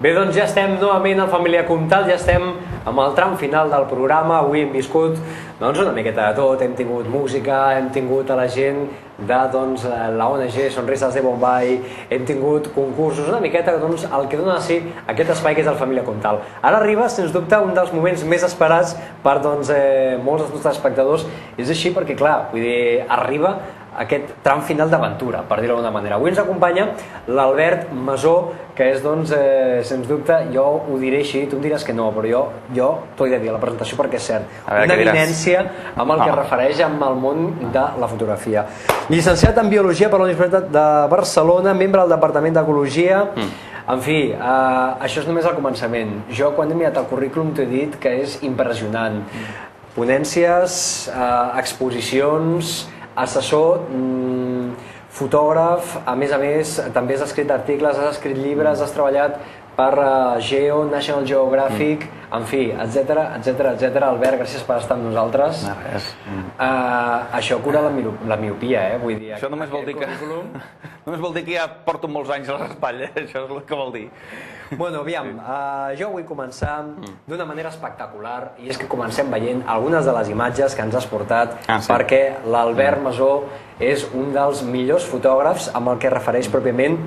Bé, doncs ja estem novament al Família Comtal, ja estem amb el tram final del programa. Avui hem viscut una miqueta de tot, hem tingut música, hem tingut a la gent de la ONG Sonrisas de Bombay, hem tingut concursos, una miqueta el que dona aquest espai que és el Família Comtal. Ara arriba, sens dubte, un dels moments més esperats per molts dels nostres espectadors. És així perquè, clar, vull dir, arriba aquest tram final d'aventura, per dir-ho d'alguna manera. Avui ens acompanya l'Albert Masó, que és, sens dubte, jo ho diré així, tu em diràs que no, però jo t'ho he de dir a la presentació perquè és cert, una eminència amb el que refereix amb el món de la fotografia. Llicenciat en Biologia per la Universitat de Barcelona, membre del Departament d'Ecologia. En fi, això és només el començament. Jo, quan he mirat el currículum, t'he dit que és impressionant. Ponències, exposicions, assessor, fotògraf, a més, també has escrit articles, has escrit llibres, has treballat per Geo, National Geographic, en fi, etcètera. Albert, gràcies per estar amb nosaltres. No, res. Això cura la miopia, vull dir... Això només vol dir que ja porto molts anys a l'espatlla, això és el que vol dir. Bueno, aviam, jo vull començar d'una manera espectacular, i és que comencem veient algunes de les imatges que ens has portat, perquè l'Albert Masó és un dels millors fotògrafs amb el que refereix pròpiament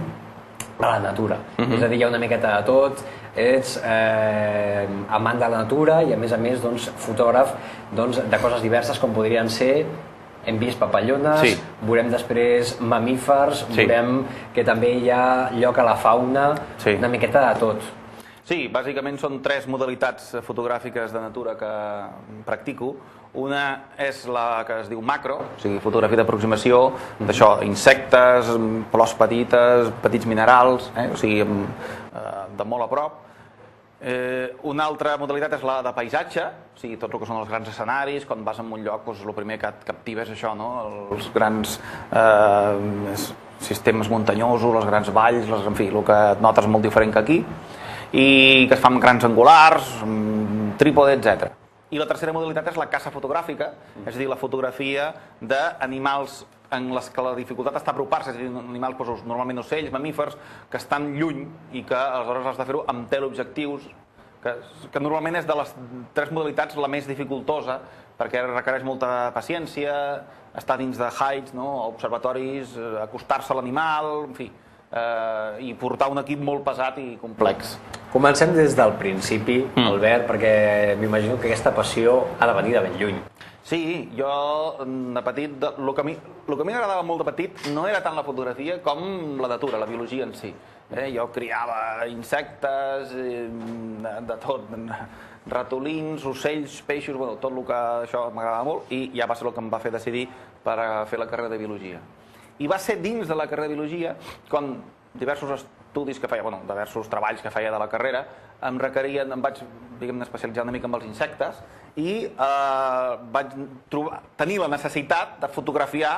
a la natura. És a dir, hi ha una miqueta de tot, ets amant de la natura i a més, fotògraf de coses diverses com podrien ser, hem vist papallones, veurem després mamífers, veurem que també hi ha lloc a la fauna, una miqueta de tot. Sí, bàsicament són tres modalitats fotogràfiques de natura que practico. Una és la que es diu macro, o sigui, fotografia d'aproximació, d'això, insectes, flors petites, petits minerals, o sigui, de molt a prop. Una altra modalitat és la de paisatge, o sigui, tot el que són els grans escenaris, quan vas a un lloc, el primer que et captiva és això, els grans sistemes muntanyosos, les grans valls, en fi, el que et notes molt diferent que aquí, i que es fan grans angulars, trípode, etc. I la tercera modalitat és la caça fotogràfica, és a dir, la fotografia d'animals en les que la dificultat està apropar-se, és a dir, animals, normalment ocells, mamífers, que estan lluny i que aleshores has de fer-ho amb teleobjectius, que normalment és de les tres modalitats la més dificultosa, perquè requereix molta paciència, estar dins de heights, observatoris, acostar-se a l'animal, en fi, i portar un equip molt pesat i complex. Comencem des del principi, Albert, perquè m'imagino que aquesta passió ha de venir de ben lluny. Sí, jo de petit, el que a mi m'agradava molt de petit no era tant la fotografia com la natura, la biologia en si. Jo criava insectes, de tot, ratolins, ocells, peixos, tot el que això m'agradava molt, i ja va ser el que em va fer decidir per fer la carrera de biologia. I va ser dins de la carrera de biologia quan diversos estudis que feia, diversos treballs que feia de la carrera, em requerien, em vaig especialitzar una mica amb els insectes i vaig tenir la necessitat de fotografiar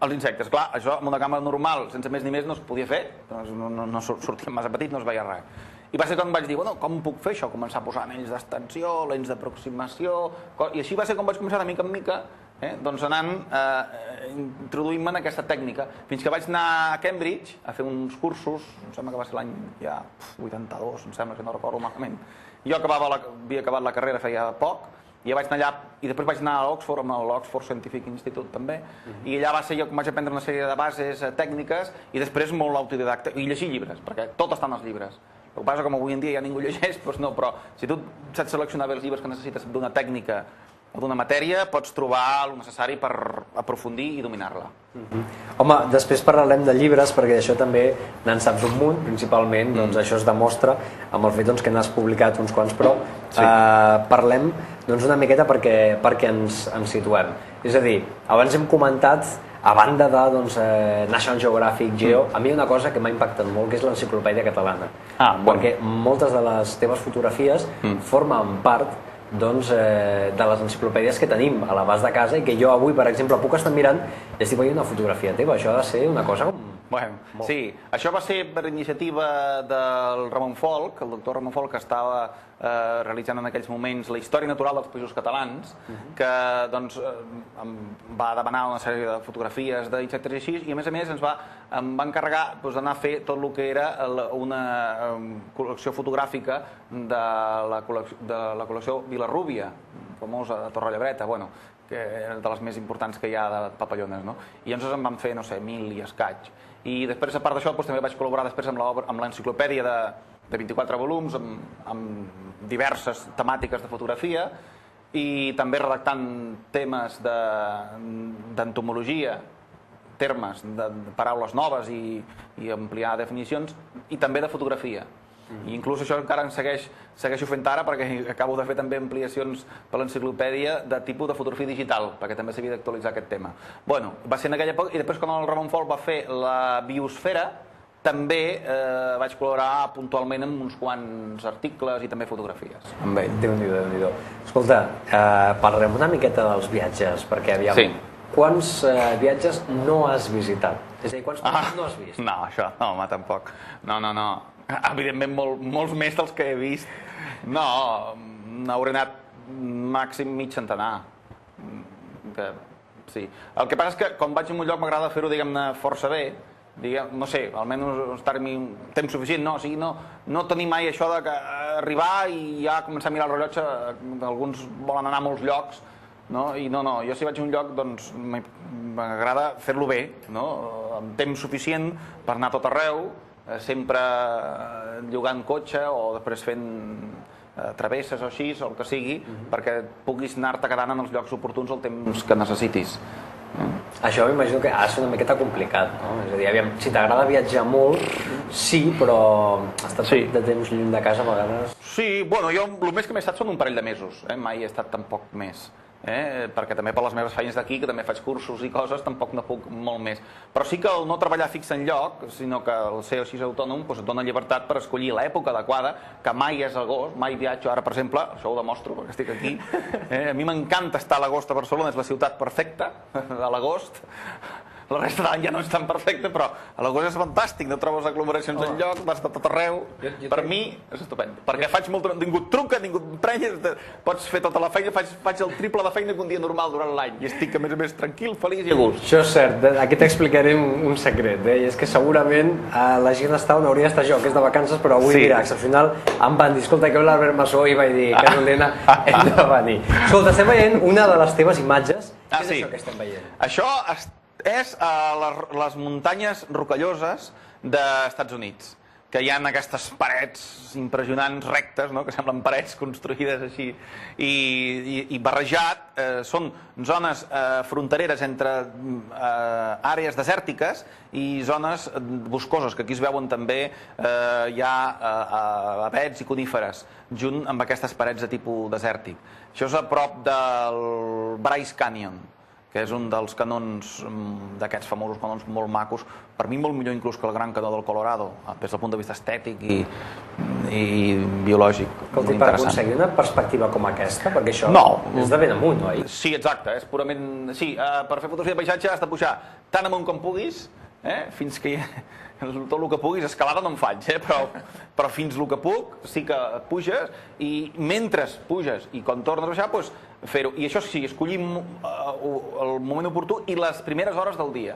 els insectes. Clar, això amb una càmera normal, sense més ni més, no es podia fer, no sortia massa petit, no es veia res. I va ser quan vaig dir, com puc fer això? Començar a posar anells d'extensió, lents d'aproximació, i així va ser com vaig començar de mica en mica, anant introduint-me en aquesta tècnica, fins que vaig anar a Cambridge a fer uns cursos, em sembla que va ser l'any ja 82, em sembla que no recordo malament. Jo havia acabat la carrera feia poc, i ja vaig anar allà, i després vaig anar a Oxford, amb l'Oxford Scientific Institute també, i allà va ser jo que vaig aprendre una sèrie de bases tècniques, i després molt autodidacta, i llegir llibres, perquè tot està en els llibres. El que passa com avui en dia ja ningú llegeix, doncs no, però si tu saps seleccionar bé els llibres que necessites d'una tècnica o d'una matèria, pots trobar el necessari per aprofundir i dominar-la. Home, després parlarem de llibres, perquè d'això també n'en saps un munt, principalment, això es demostra amb el fet que n'has publicat uns quants, però parlem una miqueta perquè ens situem. És a dir, abans hem comentat, a banda de National Geographic, Geo, a mi una cosa que m'ha impactat molt, que és l'enciclopèdia catalana. Perquè moltes de les teves fotografies formen part de les enciclopèdies que tenim a l'abast de casa i que jo avui, per exemple, puc estar mirant i estic veient una fotografia teva. Això ha de ser una cosa Bueno, sí, això va ser per iniciativa del Ramon Folch, el doctor Ramon Folch, que estava realitzant en aquells moments la història natural dels països catalans, que doncs em va demanar una sèrie de fotografies d'insectes i així, i a més em va encarregar d'anar a fer tot el que era una col·lecció fotogràfica de la col·lecció Vilarrúbia, famosa de Torrellebreta, bueno, que és de les més importants que hi ha de papallones, no? I llavors en van fer, no sé, 1000 i escaig. I després, a part d'això, també vaig col·laborar després amb l'enciclopèdia de 24 volums, amb diverses temàtiques de fotografia, i també redactant temes d'entomologia, termes de paraules noves i ampliar definicions, i també de fotografia. I inclús això encara em segueixo fent ara, perquè acabo de fer també ampliacions per l'enciclopèdia de tipus de fotografia digital, perquè també s'havia d'actualitzar aquest tema. Bueno, va ser en aquella època, i després quan el Ramon Folch va fer la biosfera, també vaig col·laborar puntualment amb uns quants articles i també fotografies. Déu-n'hi-do, Déu-n'hi-do. Escolta, parlarem una miqueta dels viatges, perquè aviam... Sí. Quants viatges no has visitat? És a dir, quants no has vist? No, això no, home, tampoc. No. Evidentment, molts més dels que he vist. No, hauré anat màxim mig centenar. Sí. El que passa és que quan vaig a un lloc m'agrada fer-ho, diguem-ne, força bé. No sé, almenys estar-hi un temps suficient, no? O sigui, no tenir mai això d'arribar i ja començar a mirar el rellotge. Alguns volen anar a molts llocs, no? I no, jo si vaig a un lloc, doncs m'agrada fer-lo bé, no? Amb temps suficient per anar a tot arreu, sempre llogant cotxe o després fent travesses o així, o el que sigui, perquè puguis anar-te quedant en els llocs oportuns el temps que necessitis. Això m'imagino que ha de ser una miqueta complicat, no? És a dir, aviam, si t'agrada viatjar molt, sí, però estar de temps lluny de casa a vegades... Sí, bueno, jo el més que m'he estat són un parell de mesos, mai he estat tampoc més. Perquè també per les meves feines d'aquí, que també faig cursos i coses, tampoc no puc molt més. Però sí que el no treballar fix en lloc, sinó que el ser així autònom et dona llibertat per escollir l'època adequada, que mai és agost, mai viatjo. Ara, per exemple, això ho demostro perquè estic aquí, a mi m'encanta estar a l'agost a Barcelona, és la ciutat perfecta, a l'agost. La resta de l'any ja no és tan perfecte, però a l'agost és fantàstic, no trobes aglomeracions enlloc, vas a tot arreu. Per mi és estupend, perquè faig molt... Ningú et truca, ningú et prenya, pots fer tota la feina, faig el triple de feina que un dia normal durant l'any, i estic, a més, tranquil, feliç i a gust. Això és cert, aquí t'explicaré un secret, i és que segurament la gent està on hauria d'estar jo, que és de vacances, però avui, mira, al final em van dir, escolta, que l'Albert Massó, i vaig dir, Carolina, hem de venir. Escolta, estem veient una de les teves imatges. Què és això que estem veient? Això és les muntanyes rocalloses dels Estats Units, que hi ha aquestes parets impressionants, rectes, que semblen parets construïdes així, i barrejat. Són zones frontereres entre àrees desèrtiques i zones boscoses, que aquí es veuen també, hi ha avets i coníferes, junt amb aquestes parets de tipus desèrtic. Això és a prop del Bryce Canyon, que és un dels canons, d'aquests famosos canons molt macos, per mi molt millor inclús que el Gran Canó del Colorado, des del punt de vista estètic i biològic. Escolti, per aconseguir una perspectiva com aquesta, perquè això és de ben amunt, oi? Sí, exacte, és purament... Sí, per fer fotografia de paisatge has de pujar tan amunt com puguis, fins que tot el que puguis, escalada no en faig, però fins el que puc sí que puges, i mentre puges i quan tornes a baixar, doncs fer-ho. I això sí, escollim el moment oportú i les primeres hores del dia.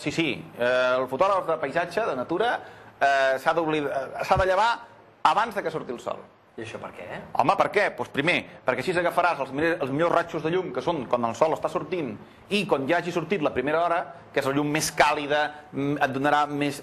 Sí, el fotògraf de paisatge, de natura, s'ha de llevar abans que surti el sol. I això per què? Home, per què? Doncs primer, perquè així agafaràs els millors ratxos de llum, que són quan el sol està sortint, i quan ja hagi sortit la primera hora, que és la llum més càlida, et donarà més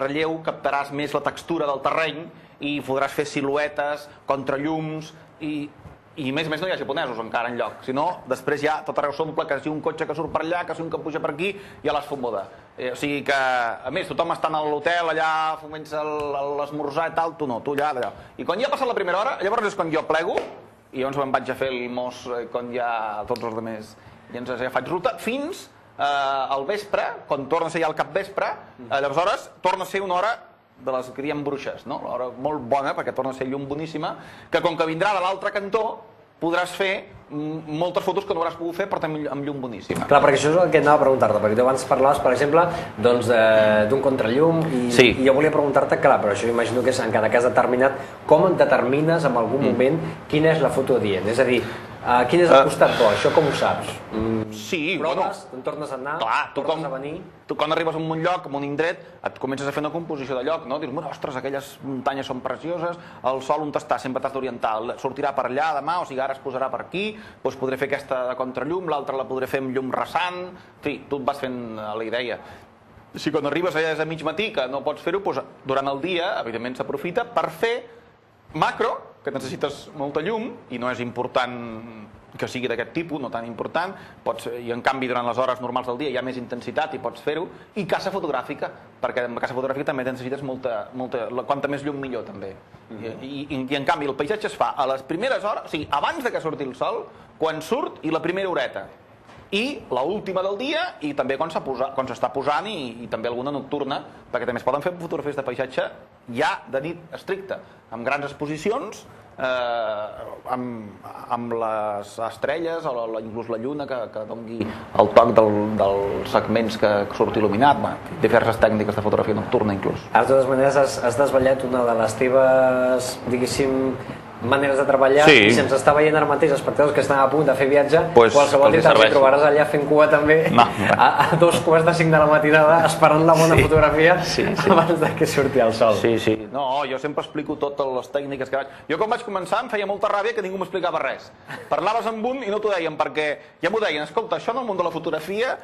relleu, captaràs més la textura del terreny, i podràs fer siluetes, contrallums, i a més no hi ha japonesos encara enlloc, sinó després ja tot arreu s'omple, que si un cotxe que surt per allà, que si un que puja per aquí, ja l'has fomuda. O sigui que, a més, tothom està a l'hotel, allà foments l'esmorzar i tal, tu no, tu allà. I quan ja ha passat la primera hora, llavors és quan jo plego, i llavors me'n vaig a fer el mos quan ja tots els altres, i llavors ja faig ruta fins al vespre, quan torna a ser ja al capvespre, llavors torna a ser una hora de les que diem bruixes, una hora molt bona, perquè torna a ser llum boníssima, que com que vindrà de l'altre cantó, podràs fer moltes fotos que no hauràs pogut fer, però també amb llum boníssima. Clar, perquè això és el que anava a preguntar-te, perquè tu abans parlaves, per exemple, d'un contrallum, i jo volia preguntar-te, clar, però això imagino que és en cada cas determinat, com determines en algun moment quina és la foto adient? És a dir, quin és el costat bo? Això com ho saps? Sí, proves, te'n tornes a anar, tornes a venir... Tu quan arribes a un lloc, a un indret, et comences a fer una composició de lloc, no? Dius, ostres, aquelles muntanyes són precioses, el sol on està, sempre t'has d'orientar, sortirà per allà demà, o sigui, ara es posarà per aquí, doncs podré fer aquesta de contrallum, l'altra la podré fer amb llum rasant, en fi, tu et vas fent la idea. Si quan arribes allà des de mig matí, que no pots fer-ho, doncs durant el dia, evidentment s'aprofita per fer macro, que necessites molta llum, i no és important que sigui d'aquest tipus, no tan important, i en canvi durant les hores normals del dia hi ha més intensitat i pots fer-ho, i caça fotogràfica, perquè en caça fotogràfica també necessites quanta més llum millor també. I en canvi el paisatge es fa a les primeres hores, o sigui, abans de que surti el sol, quan surt i la primera horeta, i l'última del dia, i també quan s'està posant, i també alguna nocturna, perquè també es poden fer fotografies de paisatge ja de nit estricta, amb grans exposicions, amb les estrelles o inclús la lluna que doni el toc dels segments que surt il·luminat, diverses tècniques de fotografia nocturna inclús. De totes maneres has desvetllat una de les teves, diguéssim, maneres de treballar, i si ens està veient ara mateix espectadors que estan a punt de fer viatge, qualsevol dia te'ls trobaràs allà fent cua també a 2:45 de la matinada esperant la bona fotografia abans de que surti el sol. Sí. No, jo sempre explico totes les tècniques que vaig... Jo quan vaig començar em feia molta ràbia que ningú m'explicava res. Parlaves amb un i no t'ho deien, perquè ja m'ho deien, escolta, això en el món de la fotografia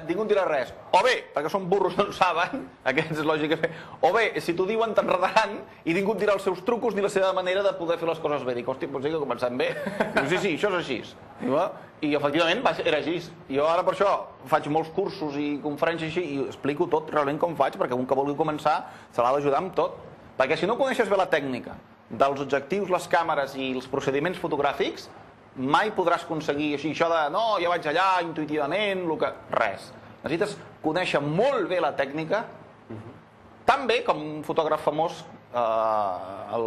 ningú en dirà res. O bé, perquè són burros no ho saben, aquests és lògic que fer, o bé, si t'ho diuen t'enredaran i ningú et dirà els seus trucos ni la seva manera de poder fer les coses bé. Dic, hòstia, potser que començant bé. Dic, sí, això és així. I efectivament era així. Jo ara per això faig molts cursos i conferències així i explico tot realment com faig, perquè un que vulgui començar se l'ha d'ajudar amb tot. Perquè si no coneixes bé la tècnica dels objectius, les càmeres i els procediments fotogràfics, mai podràs aconseguir així, això de no, ja vaig allà intuïtivament, res. Necessites conèixer molt bé la tècnica, tan bé com un fotògraf famós, el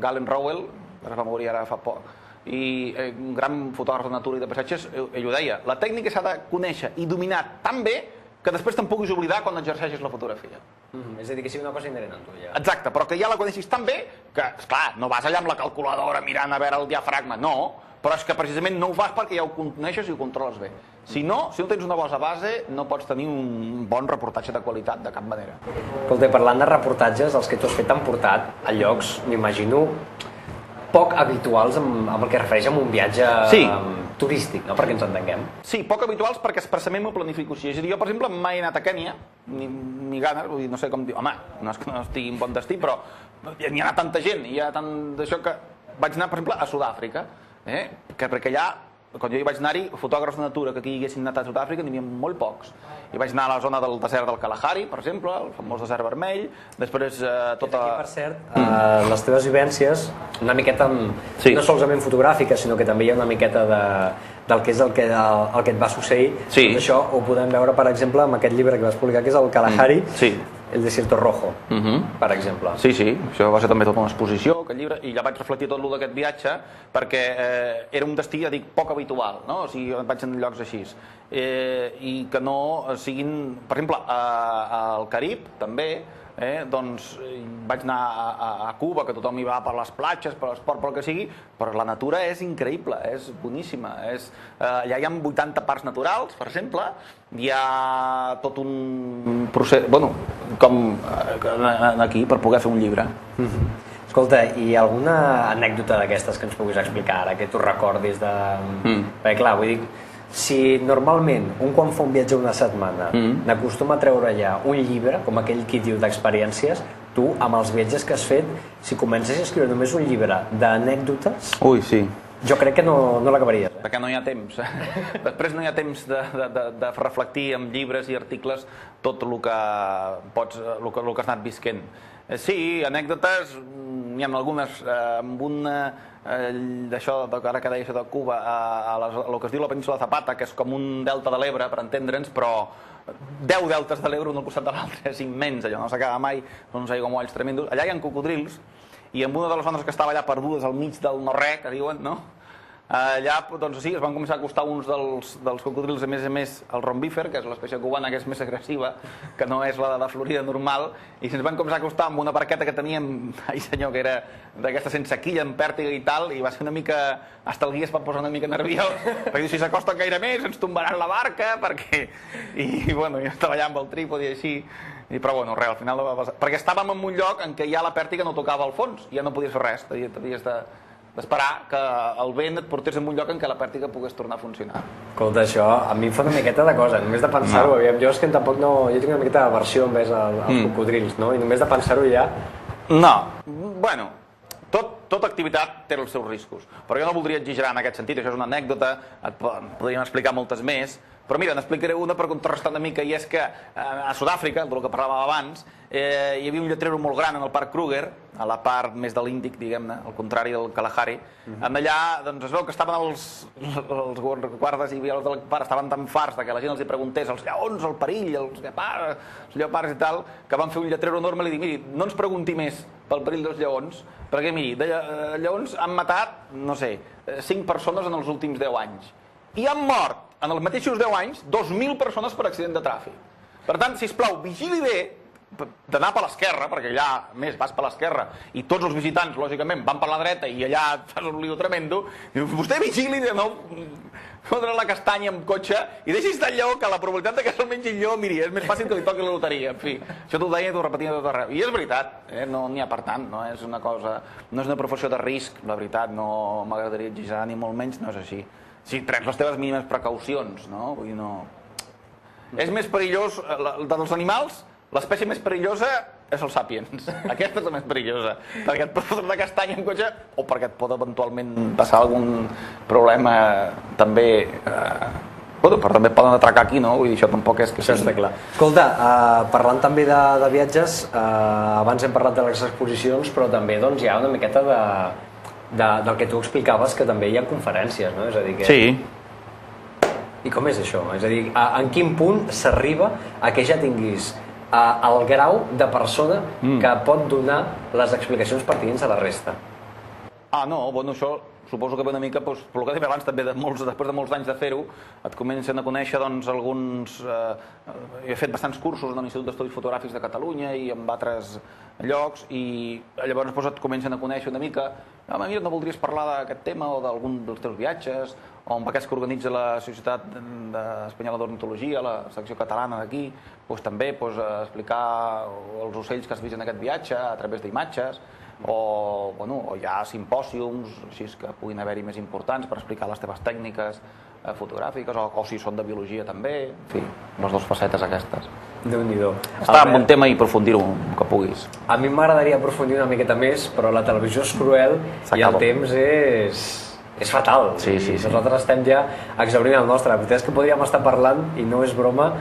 Galen Rowell, que va morir ara fa poc, i un gran fotògraf de natura i de paisatges, ell ho deia, la tècnica s'ha de conèixer i dominar tan bé que després te'n puguis oblidar quan exerceixis la fotografia. És a dir, que sigui una cosa inherent a tu, ja. Exacte, però que ja la coneixis tan bé que, esclar, no vas allà amb la calculadora mirant a veure el diafragma, no, però és que precisament no ho fas perquè ja ho coneixes i ho controles bé. Si no tens una bona base, no pots tenir un bon reportatge de qualitat, de cap manera. Escolta, parlant de reportatges, els que tu has fet t'han portat a llocs, m'imagino, poc habituals amb el que refereix a un viatge turístic, no? Perquè ens entenguem. Sí, poc habituals perquè expressament m'ho planifico així. És a dir, jo, per exemple, mai he anat a Kènia, ni ganes, vull dir, no sé com dir, home, no és que no estigui en bon destí, però n'hi ha tanta gent, hi ha tant d'això que vaig anar, per exemple, a Sud-àfrica, perquè allà, quan jo hi vaig anar-hi, fotògrafs de natura que aquí hi haguessin anat a Sud-àfrica n'hi havia molt pocs. I vaig anar a la zona del desert del Kalahari, per exemple, el famós desert vermell, després tota... Aquí, per cert, les teves vivències, una miqueta, no solament fotogràfiques, sinó que també hi ha una miqueta del que és el que et va succeir. Tot això ho podem veure, per exemple, amb aquest llibre que vas publicar, que és el Kalahari, El desierto rojo, per exemple. Sí, això va ser també tota una exposició, aquest llibre, i ja vaig reflectir tot d'aquest viatge, perquè era un destí, ja dic, poc habitual, no? O sigui, vaig en llocs així. I que no siguin, per exemple, al Carib, també, doncs vaig anar a Cuba, que tothom hi va per les platges, per l'esport, per el que sigui, però la natura és increïble, és boníssima. Allà hi ha 80 parcs naturals, per exemple, hi ha tot un procés, bueno, com aquí, per poder fer un llibre. Escolta, i alguna anècdota d'aquestes que ens puguis explicar ara, que tu recordis de... Perquè clar, vull dir, si normalment un quan fa un viatge una setmana n'acostuma a treure ja un llibre, com aquell qui diu d'experiències, tu, amb els viatges que has fet, si comences a escriure només un llibre d'anècdotes... Ui, sí. Jo crec que no l'acabaries. Perquè no hi ha temps. Després no hi ha temps de reflectir amb llibres i articles tot el que has anat visquent. Sí, anècdotes, n'hi ha algunes, amb una... d'això, ara que deia això de Cuba, el que es diu la península de Zapata, que és com un delta de l'Ebre, per entendre'ns, però 10 deltes de l'Ebre un al costat de l'altre, és immens, allò no s'acaba mai, són uns aiguamolls tremendos. Allà hi ha cocodrils, i en una de les zones que estava allà perdudes al mig del no-res, que diuen, no? Allà, doncs sí, es van començar a acostar uns dels cocodrils, a més, el rombífer, que és l'espècie cubana, que és més agressiva, que no és la de la Florida normal, i se'ns van començar a acostar amb una barqueta que teníem, ai senyor, que era d'aquesta sense quilla, amb pèrtiga i tal, i va ser una mica... Hasta el guia es va posar una mica nerviós, perquè diu, si s'acosten gaire més ens tombaran la barca, perquè... I, bueno, jo estava allà amb el trípode i així, però bueno, res, al final no va passar. Perquè estàvem en un lloc en què ja la pèrtiga no tocava al fons, ja no podies fer res, t'havies d'esperar que el vent et portés en un lloc en què la pèrtiga pogués tornar a funcionar. Escolta, això a mi em fa una miqueta de cosa, només de pensar-ho, aviam, jo és que tampoc no... Jo tinc una miqueta d'aversió envers als cocodrils, no? I només de pensar-ho ja... No, bueno, tota activitat té els seus riscos, però jo no voldria exagerar en aquest sentit, això és una anècdota, podríem explicar moltes més, però mira, n'explicaré una per contrarrestar una mica, i és que a Sud-àfrica, del que parlàvem abans, hi havia un lletrero molt gran en el Parc Kruger, a la part més de l'Índic, diguem-ne, al contrari del Kalahari. Allà doncs, es veu que estaven els guardes i els del parc estaven tan farts que la gent els hi preguntés els lleons, el perill, els lleopards i tal, que van fer un lletrero enorme i li dic, miri, no ens pregunti més pel perill dels lleons, perquè miri, de lleons han matat, no sé, 5 persones en els últims 10 anys. I han mort en els mateixos 10 anys 2.000 persones per accident de tràfic. Per tant, sisplau, vigili bé d'anar per l'esquerra, perquè allà, més, vas per l'esquerra, i tots els visitants, lògicament, van per la dreta i allà fas un lío tremendo, i vostè vigili de no fotre la castanya amb cotxe i deixi estar el lleó, que la probabilitat que se'l mengi el lleó, miri, és més fàcil que li toqui la loteria. En fi, això t'ho deia i t'ho repetia tot arreu. I és veritat, no n'hi ha per tant, no és una cosa, no és una professió de risc, la veritat, no m'agradaria exagerar ni molt menys, no és així. Si prens les teves mínimes precaucions, no? Vull dir, no... És més perillós, dels animals, l'espècie més perillosa és el Sapiens. Aquesta és la més perillosa, perquè et pot fotre la castanya en cotxe o perquè et pot eventualment passar algun problema també... Bueno, però també poden atracar aquí, no? Vull dir, això tampoc és que... Això està clar. Escolta, parlant també de viatges, abans hem parlat de les exposicions, però també doncs, hi ha una miqueta del que tu explicaves, que també hi ha conferències, no? És a dir, que... Sí. I com és això? És a dir, en quin punt s'arriba a que ja tinguis el grau de persona que pot donar les explicacions pertinents a la resta? No, bueno, això suposo que ve una mica, doncs, per el que dèiem abans, també després de molts anys de fer-ho, et comencen a conèixer doncs, alguns... he fet bastants cursos en l'Institut d'Estudis Fotogràfics de Catalunya i en altres llocs, i llavors doncs, et comencen a conèixer una mica. Mira, no voldries parlar d'aquest tema o d'algun dels teus viatges, o amb aquests que organitza la Societat Espanyola d'Ornitologia, la secció catalana d'aquí, doncs, també explicar els ocells que has vist en aquest viatge a través d'imatges, o hi ha simpòsiums així que puguin haver-hi més importants per explicar les teves tècniques fotogràfiques, o si són de biologia també, en fi, les dues facetes aquestes. Déu-n'hi-do. Està en un tema i aprofundir-ho que puguis. A mi m'agradaria aprofundir una miqueta més, però la televisió és cruel i el temps és fatal. Sí. Nosaltres estem ja exhaurint el nostre. La veritat és que podríem estar parlant, i no és broma,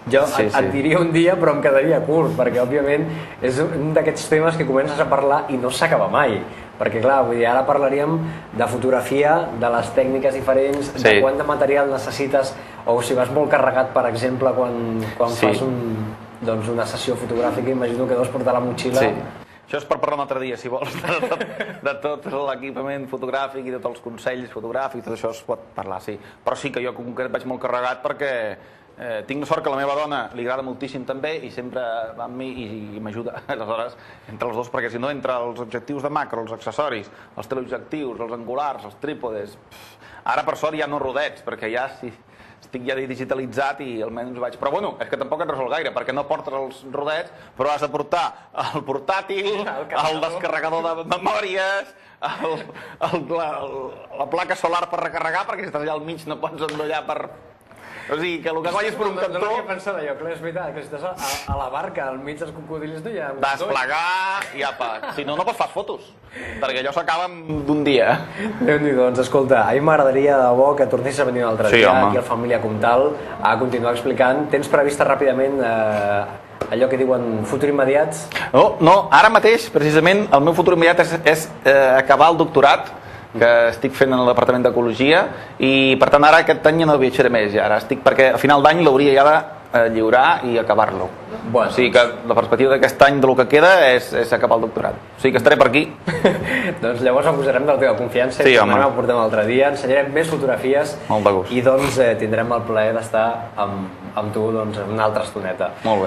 jo et diria un dia però em quedaria curt, perquè òbviament és un d'aquests temes que comences a parlar i no s'acaba mai, perquè clar, vull dir, ara parlaríem de fotografia, de les tècniques diferents, de quant de material necessites, o si vas molt carregat, per exemple, quan fas una sessió fotogràfica, imagino que deus portar la motxilla. Això és per parlar un altre dia, si vols, de tot l'equipament fotogràfic i tots els consells fotogràfics, tot això es pot parlar, sí. Però sí que jo en concret vaig molt carregat perquè tinc la sort que a la meva dona li agrada moltíssim també i sempre va amb mi i m'ajuda, aleshores, entre els dos, perquè si no, entre els objectius de macro, els accessoris, els teleobjectius, els angulars, els trípodes... Ara, per sort, ja no rodets, perquè ja estic ja digitalitzat i almenys vaig... Però bueno, és que tampoc et resol gaire, perquè no portes els rodets, però has de portar el portàtil, el descarregador de memòries, la placa solar per recarregar, perquè si estàs allà al mig no pots endollar per... O sigui, que el que guanyes per un cantó... No l'havia pensat allò, clar, és veritat, que si estàs a la barca, al mig dels cocodrils, no hi ha... Desplegar i apa. Si no, no pots fas fotos, perquè allò s'acaba d'un dia. Déu-n'hi-do, doncs escolta, a mi m'agradaria de debò que tornessis a venir un altre dia aquí al Família Comtal a continuar explicant. Tens prevista ràpidament allò que diuen futur immediat? No, ara mateix, precisament, el meu futur immediat és acabar el doctorat que estic fent en el Departament d'Ecologia i per tant ara aquest any ja no viatjaré més, ara estic perquè a final d'any l'hauria ja lliurar i acabar-lo. Bueno. O sigui que la perspectiva d'aquest any del que queda és acabar el doctorat. O sigui que estaré per aquí. Doncs llavors acusarem de la teva confiança i home. tornarem a portar un altre dia, ensenyarem més fotografies Molt de gust. i doncs tindrem el plaer d'estar amb tu una altra estoneta. Molt bé.